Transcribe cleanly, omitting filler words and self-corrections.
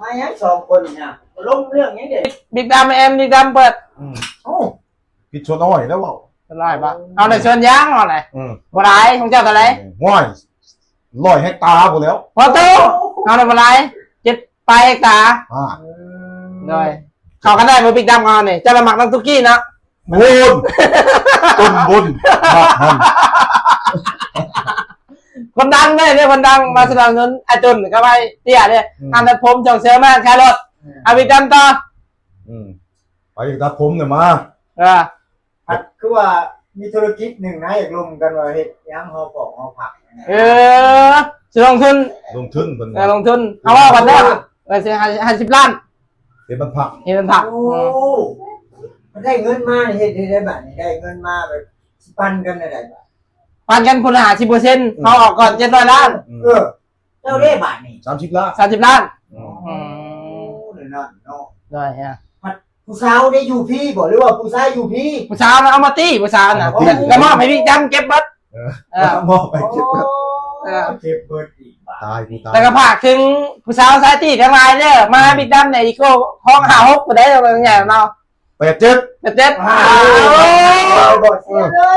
มายังสองคนเนี่ยล้มเรื่องยังเด็ก บิ๊กดำเอ็มบิ๊กดำเปิด โอ้ กินชวนอ้อยแล้วว่า เป็นไรปะเอาในชวนย่างเอาไหนบัวไรของเจ้าตัวไร ง่อย100 เฮกตาร์หมดแล้ว พอตู้เอาในบัวไร7 ปลายเอกตา อ่า เลยเขากันได้มาบิ๊กดำเอาเนี่ยจะละหมักน้ำตุกี้นะ บุญต้นบุญหักหัน คนดังเนี่ยคนดังมาสนับสนุนไอ้ตุนก็ไปเตี้ยเนี่ยอันนั้นผมจงเสือมาขายรถเอาบิ๊กดำต่อไปอีกตัดผมเนี่ยมา คือว่ามีธุรกิจหนึ่งนะอยากลงกันว่าเฮ็ดยังหอปอกหอผัก จะลงทุน ลงทุนเป็น ลงทุนเอาว่าวันแรกจะ50 ล้าน เดี๋ยวมันผัก เห็นมันผัก โอ้มันได้เงินมาเฮ็ดได้แบบนี้ได้เงินมาแบบปันกันได้แบบ ปันกันคนละ50%เขาออกก่อน700 ล้าน เจ้าเล่บาทนี่ 30 ล้าน 30 ล้าน โอ้เดี๋ยวนั่นเนาะ ได้ฮะ ผู้สาวได้อยู่พี่บอกหรือว่าผู้ชายอยู่พี่ ผู้สาวนะเอามาตีผู้สาวนะแล้วมอบให้พี่จำเก็บบัตร มอบไปเก็บ เก็บเบิดอีกบาท ตายกูตาย แล้วก็ฝากถึงผู้สาวสายตีทั้งหลายเนี่ยมาบิ๊กดำในอีโก้ห้อง56ผู้ใดเราเป็นใหญ่เรา 87 เด็ด บอกเสียเลย